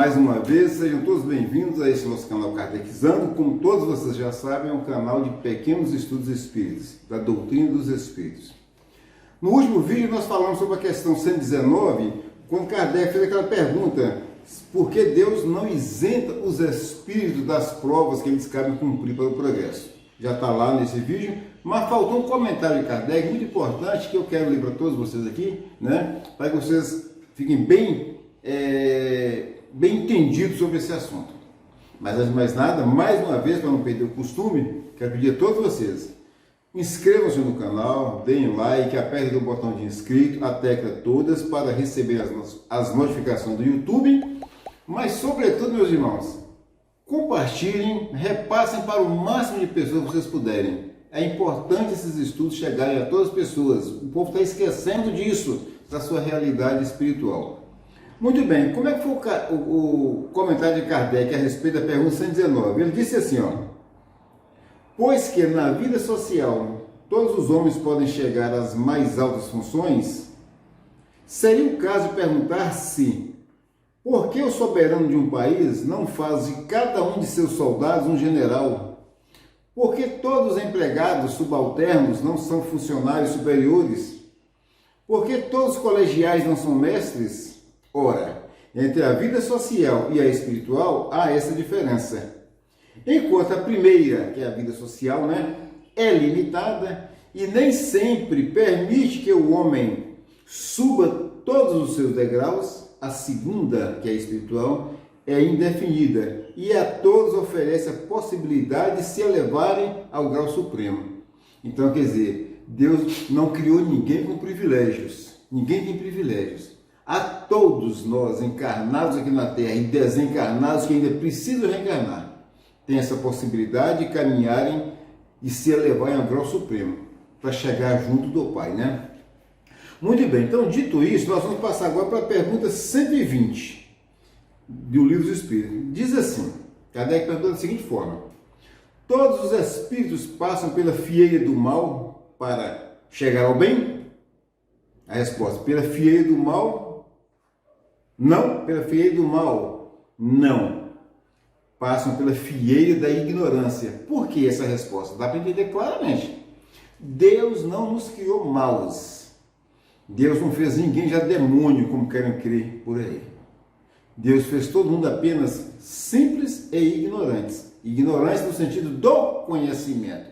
Mais uma vez, sejam todos bem-vindos a esse nosso canal Kardecizando. Como todos vocês já sabem, é um canal de pequenos estudos espíritas, da doutrina dos espíritos. No último vídeo nós falamos sobre a questão 119, quando Kardec fez aquela pergunta: por que Deus não isenta os espíritos das provas que eles cabem cumprir para o progresso? Já está lá nesse vídeo, mas faltou um comentário de Kardec muito importante que eu quero ler para todos vocês aqui, né, para que vocês fiquem bem entendidos sobre esse assunto. Mas antes de mais nada, mais uma vez, para não perder o costume, quero pedir a todos vocês: inscrevam-se no canal, deem like, apertem o botão de inscrito, a tecla todas para receber as notificações do YouTube, mas sobretudo, meus irmãos, compartilhem, repassem para o máximo de pessoas que vocês puderem. É importante esses estudos chegarem a todas as pessoas. O povo está esquecendo disso, da sua realidade espiritual. Muito bem, como é que foi o comentário de Kardec a respeito da pergunta 119? Ele disse assim, pois que na vida social todos os homens podem chegar às mais altas funções, seria o caso de perguntar-se por que o soberano de um país não faz de cada um de seus soldados um general? Por que todos os empregados subalternos não são funcionários superiores? Por que todos os colegiais não são mestres? Ora, entre a vida social e a espiritual há essa diferença. Enquanto a primeira, que é a vida social, é limitada e nem sempre permite que o homem suba todos os seus degraus, a segunda, que é a espiritual, é indefinida e a todos oferece a possibilidade de se elevarem ao grau supremo. Então, quer dizer, Deus não criou ninguém com privilégios. Ninguém tem privilégios. A todos nós, encarnados aqui na Terra e desencarnados que ainda precisam reencarnar, tem essa possibilidade de caminharem e se elevarem ao grau supremo, para chegar junto do Pai, Muito bem, então dito isso, nós vamos passar agora para a pergunta 120 do Livro dos Espíritos. Diz assim, Kardec pergunta da seguinte forma: todos os espíritos passam pela fieira do mal para chegar ao bem? A resposta: pela fieira do mal, não. Pela fieira do mal, não. Passam pela fieira da ignorância. Por que essa resposta? Dá para entender claramente. Deus não nos criou maus. Deus não fez ninguém já demônio, como querem crer por aí. Deus fez todo mundo apenas simples e ignorantes. Ignorantes no sentido do conhecimento.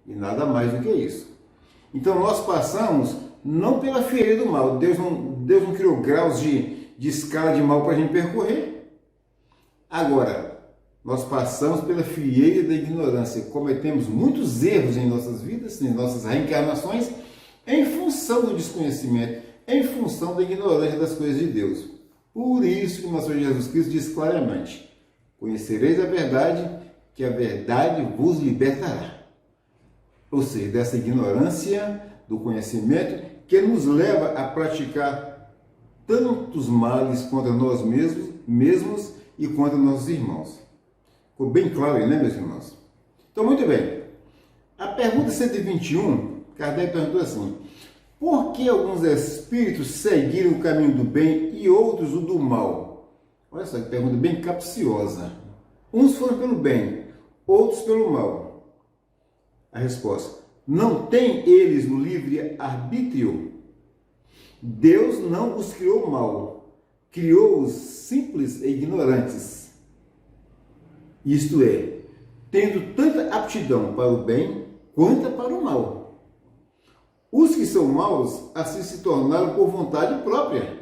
E nada mais do que isso. Então nós passamos não pela fieira do mal. Deus não criou graus de escala de mal para a gente percorrer. Agora, nós passamos pela fieira da ignorância. Cometemos muitos erros em nossas vidas, em nossas reencarnações, em função do desconhecimento, em função da ignorância das coisas de Deus. Por isso que o nosso Senhor Jesus Cristo diz claramente: conhecereis a verdade, que a verdade vos libertará. Ou seja, dessa ignorância, do conhecimento, que nos leva a praticar tantos males contra nós mesmos e contra nossos irmãos. Ficou bem claro aí, meus irmãos? Então, muito bem. A pergunta 121, Kardec perguntou assim: por que alguns espíritos seguiram o caminho do bem e outros o do mal? Olha só que pergunta bem capciosa. Uns foram pelo bem, outros pelo mal. A resposta: não têm eles no livre arbítrio? Deus não os criou mal, criou-os simples e ignorantes. Isto é, tendo tanta aptidão para o bem quanto para o mal. Os que são maus assim se tornaram por vontade própria.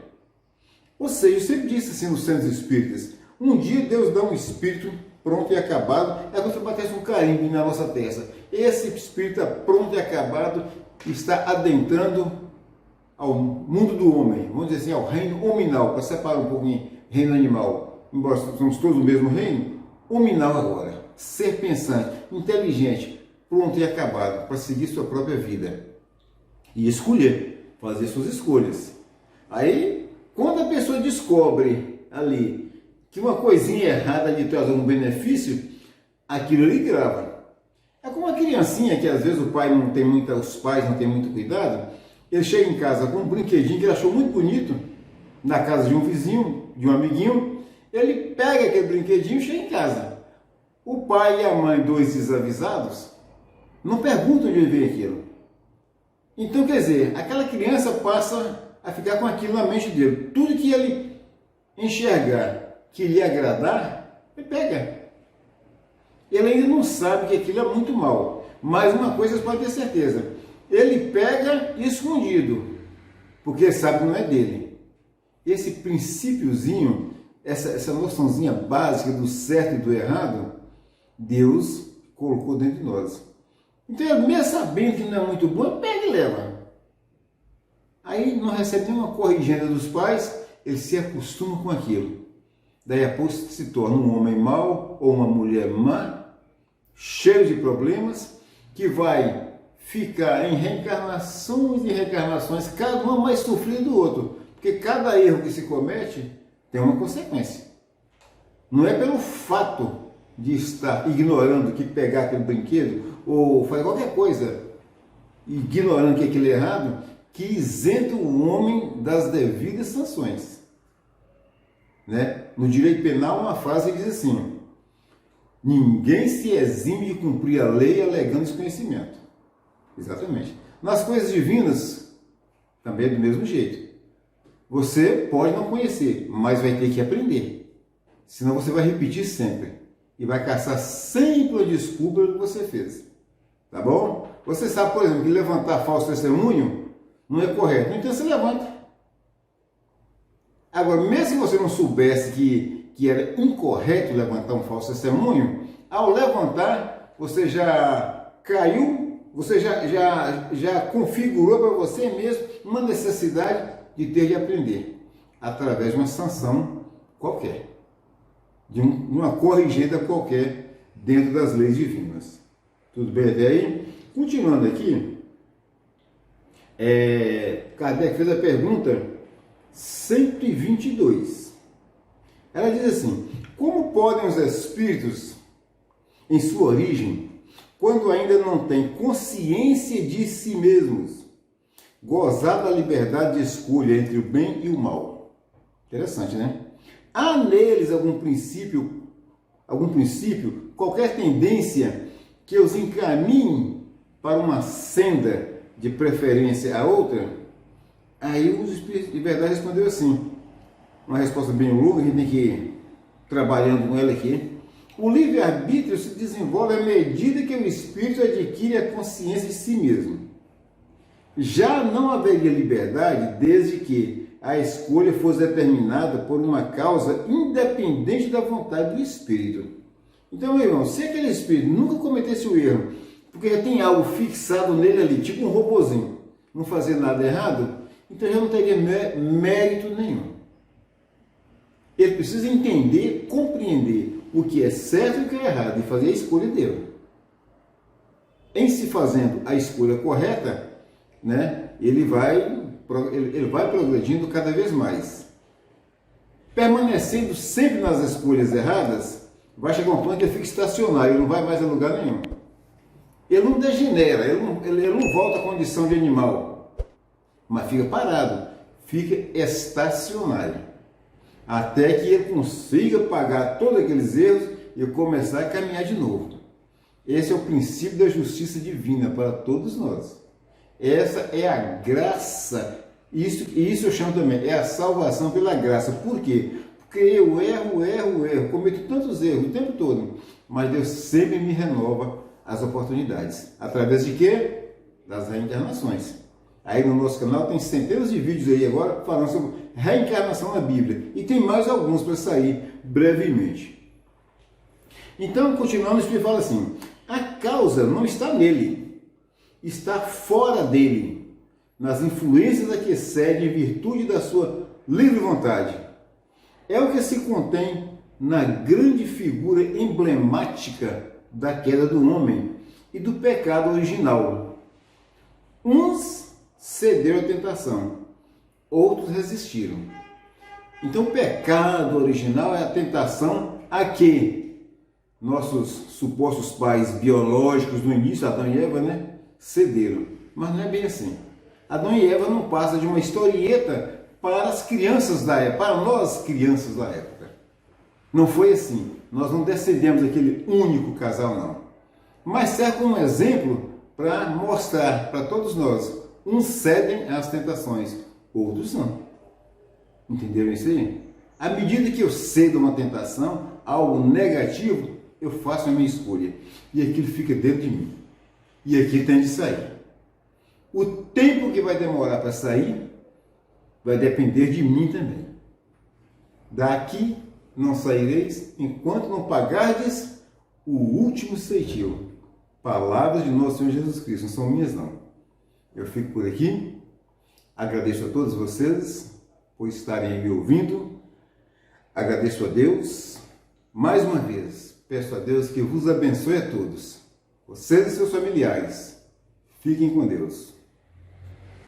Ou seja, eu sempre disse assim nos centros espíritas: um dia Deus dá um espírito pronto e acabado, é como se batesse um carimbo na nossa testa. Esse espírito pronto e acabado está adentrando ao mundo do homem, vamos dizer assim, ao reino hominal, para separar um pouquinho reino animal, embora somos todos o mesmo reino, hominal agora, ser pensante, inteligente, pronto e acabado, para seguir sua própria vida e escolher, fazer suas escolhas. Aí, quando a pessoa descobre ali que uma coisinha errada lhe traz um benefício, aquilo lhe grava. É como uma criancinha que às vezes os pais não têm muito cuidado. Ele chega em casa com um brinquedinho que ele achou muito bonito, na casa de um vizinho, de um amiguinho, Ele pega aquele brinquedinho e chega em casa. O pai e a mãe, dois desavisados, não perguntam de onde veio aquilo. Então, quer dizer, aquela criança passa a ficar com aquilo na mente dele. Tudo que ele enxergar, que lhe agradar, ele pega. Ele ainda não sabe que aquilo é muito mal. Mas uma coisa você pode ter certeza. Ele pega escondido, porque sabe que não é dele. Esse princípiozinho, essa noçãozinha básica do certo e do errado, Deus colocou dentro de nós. Então, mesmo sabendo que não é muito bom, pega e leva. Aí não recebe nenhuma corrigenda dos pais, ele se acostuma com aquilo. Daí a pouco se torna um homem mau ou uma mulher má, cheio de problemas, que vai ficar em reencarnações e reencarnações, cada uma mais sofrida do outro. Porque cada erro que se comete tem uma consequência. Não é pelo fato de estar ignorando que pegar aquele brinquedo ou fazer qualquer coisa, ignorando que aquilo é errado, que isenta o homem das devidas sanções. Né? No direito penal, uma frase diz assim: ninguém se exime de cumprir a lei alegando desconhecimento. Exatamente. Nas coisas divinas, também é do mesmo jeito. Você pode não conhecer, mas vai ter que aprender. Senão você vai repetir sempre. E vai caçar sempre a desculpa do que você fez. Tá bom? Você sabe, por exemplo, que levantar falso testemunho não é correto. Então você levanta. Agora, mesmo se você não soubesse que era incorreto levantar um falso testemunho, ao levantar, você já caiu, você já configurou para você mesmo uma necessidade de ter de aprender, através de uma sanção qualquer, de uma corrigenda qualquer dentro das leis divinas. Tudo bem até aí? Continuando aqui, Kardec fez a pergunta 122. Ela diz assim: como podem os espíritos, em sua origem, quando ainda não têm consciência de si mesmos, gozar da liberdade de escolha entre o bem e o mal? Interessante, né? Há neles algum princípio, qualquer tendência que os encaminhe para uma senda de preferência a outra? Aí os espíritos de verdade respondeu assim, uma resposta bem longa, a gente tem que ir trabalhando com ela aqui. O livre-arbítrio se desenvolve à medida que o espírito adquire a consciência de si mesmo. Já não haveria liberdade desde que a escolha fosse determinada por uma causa independente da vontade do espírito. Então, meu irmão, se aquele espírito nunca cometesse o erro, porque já tem algo fixado nele ali, tipo um robozinho, não fazer nada errado, então já não teria mérito nenhum. Ele precisa entender, compreender o que é certo e o que é errado e fazer a escolha dele. Em se fazendo a escolha correta, né, ele vai progredindo cada vez mais. Permanecendo sempre nas escolhas erradas, vai chegar um ponto que ele fica estacionário, ele não vai mais a lugar nenhum. Ele não degenera, ele não volta à condição de animal, mas fica parado, fica estacionário, até que ele consiga pagar todos aqueles erros e começar a caminhar de novo. Esse é o princípio da justiça divina para todos nós. Essa é a graça, isso eu chamo também, é a salvação pela graça. Por quê? Porque eu erro, cometo tantos erros o tempo todo, mas Deus sempre me renova as oportunidades. Através de quê? Das reencarnações. Aí no nosso canal tem centenas de vídeos aí agora falando sobre reencarnação na Bíblia. E tem mais alguns para sair brevemente. Então, continuando, o Espírito fala assim: a causa não está nele, está fora dele, nas influências a que cede em virtude da sua livre vontade. É o que se contém na grande figura emblemática da queda do homem e do pecado original. Uns cederam à tentação, outros resistiram. Então o pecado original é a tentação a que nossos supostos pais biológicos no início, Adão e Eva, né, cederam. Mas não é bem assim. Adão e Eva não passa de uma historieta para as crianças da época, para nós crianças da época. Não foi assim. Nós não descendemos daquele único casal, não. Mas serve como exemplo para mostrar para todos nós. Uns cedem às tentações, outros não. Entenderam isso aí? À medida que eu cedo a uma tentação, algo negativo, eu faço a minha escolha. E aquilo fica dentro de mim. E aquilo tem de sair. O tempo que vai demorar para sair vai depender de mim também. Daqui não saireis enquanto não pagardes o último ceitil. Palavras de nosso Senhor Jesus Cristo, não são minhas não. Eu fico por aqui. Agradeço a todos vocês por estarem me ouvindo. Agradeço a Deus. Mais uma vez, peço a Deus que vos abençoe a todos. Vocês e seus familiares. Fiquem com Deus.